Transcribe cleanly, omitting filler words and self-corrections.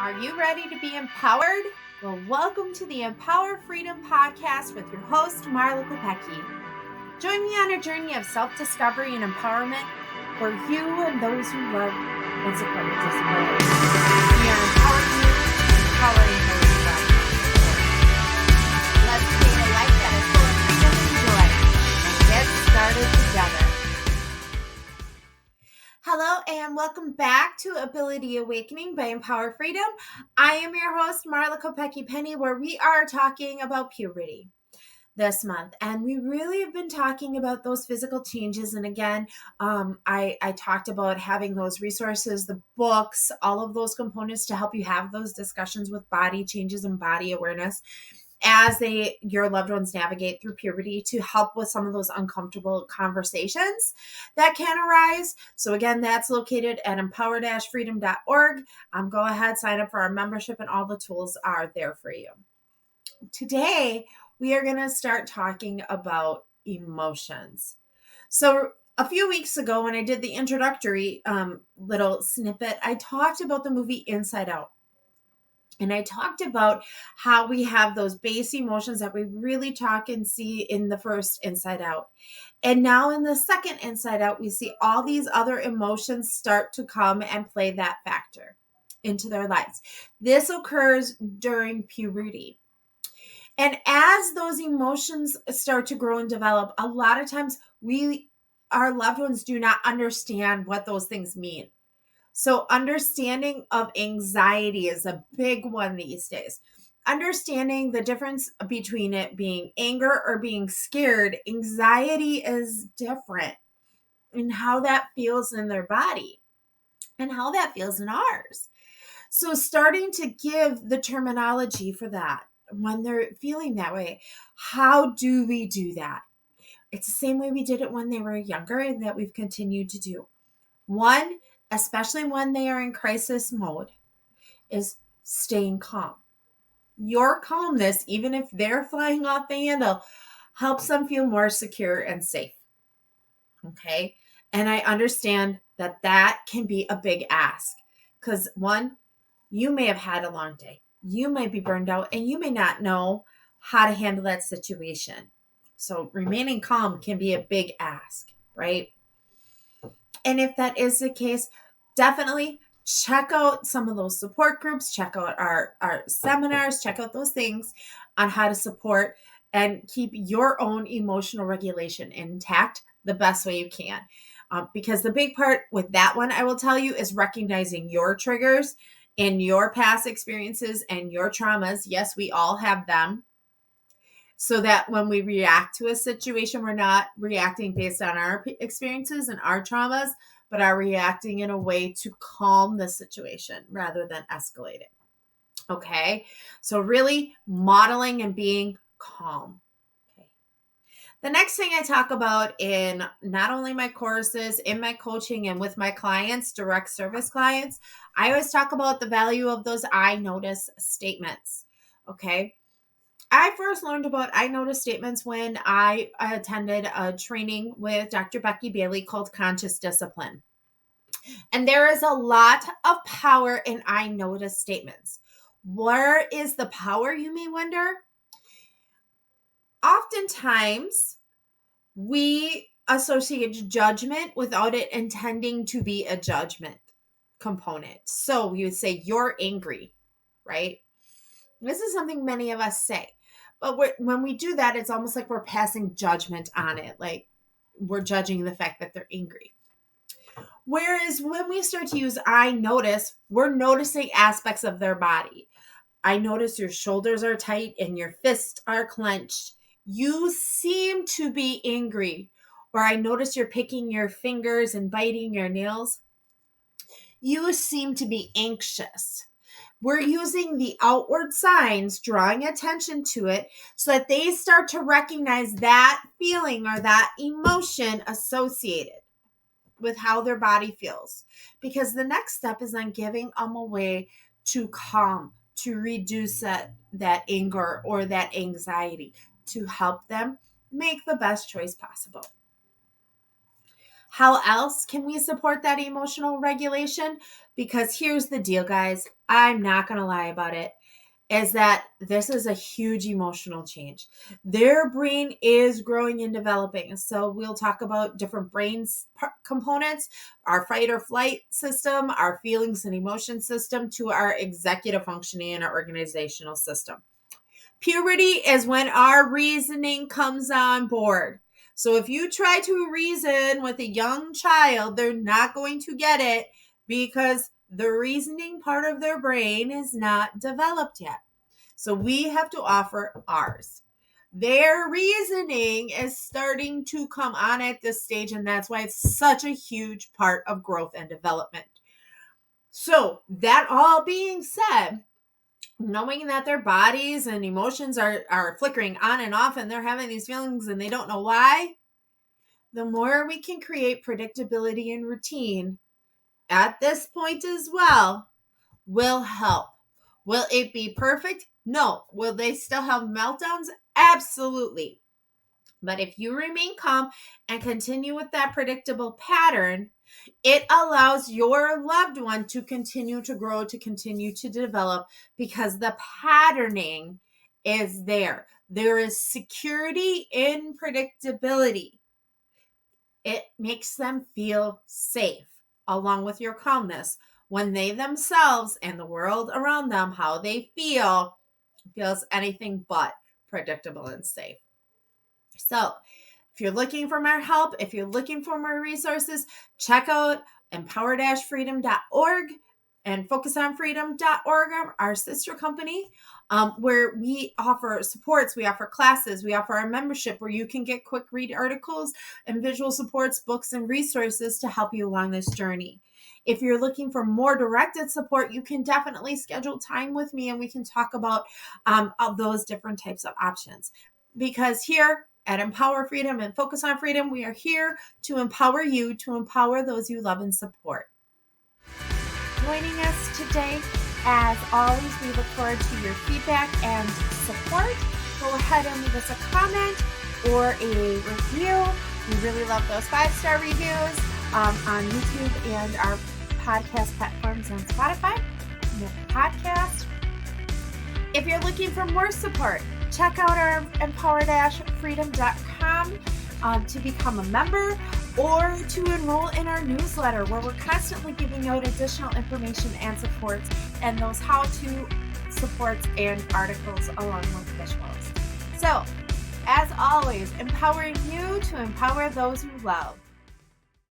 Are you ready to be empowered? Well, welcome to the Empower Freedom Podcast with your host, Marla Kopecki. Join me on a journey of self-discovery and empowerment for you and those who love and support disability. We are empowering you, empowering those who love you. Let's create a life that is full of freedom and joy and get started together. Hello and welcome back to Ability Awakening by Empower Freedom. I am your host, Marla Kopecki Penny, where we are talking about puberty this month. And we really have been talking about those physical changes. And again, I talked about having those resources, the books, all of those components to help you have those discussions with body changes and body awareness as your loved ones navigate through puberty, to help with some of those uncomfortable conversations that can arise. So again, that's located at empower-freedom.org. Go ahead, sign up for our membership, and all the tools are there for you. Today, we are going to start talking about emotions. So a few weeks ago, when I did the introductory little snippet, I talked about the movie Inside Out. And I talked about how we have those base emotions that we really talk and see in the first Inside Out. And now in the second Inside Out, we see all these other emotions start to come and play that factor into their lives. This occurs during puberty. And as those emotions start to grow and develop, a lot of times our loved ones do not understand what those things mean. So understanding of anxiety is a big one these days. Understanding the difference between it being anger or being scared. Anxiety is different in how that feels in their body and how that feels in ours. So starting to give the terminology for that when they're feeling that way. How do we do that? It's the same way we did it when they were younger and that we've continued to do. One, especially when they are in crisis mode, is staying calm. Your calmness, even if they're flying off the handle, helps them feel more secure and safe. Okay? And I understand that can be a big ask because one, you may have had a long day. You might be burned out and you may not know how to handle that situation. So remaining calm can be a big ask, right? And if that is the case, definitely check out some of those support groups, check out our seminars, check out those things on how to support and keep your own emotional regulation intact the best way you can. Because the big part with that one, I will tell you, is recognizing your triggers in your past experiences and your traumas. Yes, we all have them. So that when we react to a situation, we're not reacting based on our experiences and our traumas, but are reacting in a way to calm the situation rather than escalate it. Okay? So really modeling and being calm. Okay. The next thing I talk about in not only my courses, in my coaching and with my clients, direct service clients, I always talk about the value of those I notice statements. Okay? I first learned about I notice statements when I attended a training with Dr. Becky Bailey called Conscious Discipline. And there is a lot of power in I notice statements. Where is the power, you may wonder? Oftentimes, we associate judgment without it intending to be a judgment component. So you would say, you're angry, right? This is something many of us say. But when we do that, it's almost like we're passing judgment on it. Like we're judging the fact that they're angry. Whereas when we start to use I notice, we're noticing aspects of their body. I notice your shoulders are tight and your fists are clenched. You seem to be angry. Or I notice you're picking your fingers and biting your nails. You seem to be anxious. We're using the outward signs, drawing attention to it so that they start to recognize that feeling or that emotion associated with how their body feels. Because the next step is then giving them a way to calm, to reduce that anger or that anxiety, to help them make the best choice possible. How else can we support that emotional regulation? Because here's the deal, guys. I'm not going to lie about it. Is that this is a huge emotional change. Their brain is growing and developing. So we'll talk about different brains components, our fight or flight system, our feelings and emotion system, to our executive functioning and our organizational system. Puberty is when our reasoning comes on board. So if you try to reason with a young child, they're not going to get it because the reasoning part of their brain is not developed yet. So we have to offer ours. Their reasoning is starting to come on at this stage, and that's why it's such a huge part of growth and development. So that all being said, knowing that their bodies and emotions are flickering on and off and they're having these feelings and they don't know why, the more we can create predictability and routine at this point as well will help. Will it be perfect? No. Will they still have meltdowns? Absolutely. But if you remain calm and continue with that predictable pattern, it allows your loved one to continue to grow, to continue to develop, because the patterning is there. There is security in predictability. It makes them feel safe, along with your calmness. When they themselves and the world around them, how they feels anything but predictable and safe. So if you're looking for more help, if you're looking for more resources, check out empower-freedom.org and focusonfreedom.org, our sister company, where we offer supports, we offer classes, we offer our membership where you can get quick read articles and visual supports, books, and resources to help you along this journey. If you're looking for more directed support, you can definitely schedule time with me and we can talk about those different types of options. Because here at Empower Freedom and Focus on Freedom, we are here to empower you, to empower those you love and support. Joining us today, as always, we look forward to your feedback and support. Go ahead and leave us a comment or a review. We really love those 5-star reviews on YouTube and our podcast platforms on Spotify. Podcast. If you're looking for more support, check out our empower-freedom.com to become a member or to enroll in our newsletter, where we're constantly giving out additional information and supports and those how-to supports and articles along with visuals. So, as always, empowering you to empower those you love.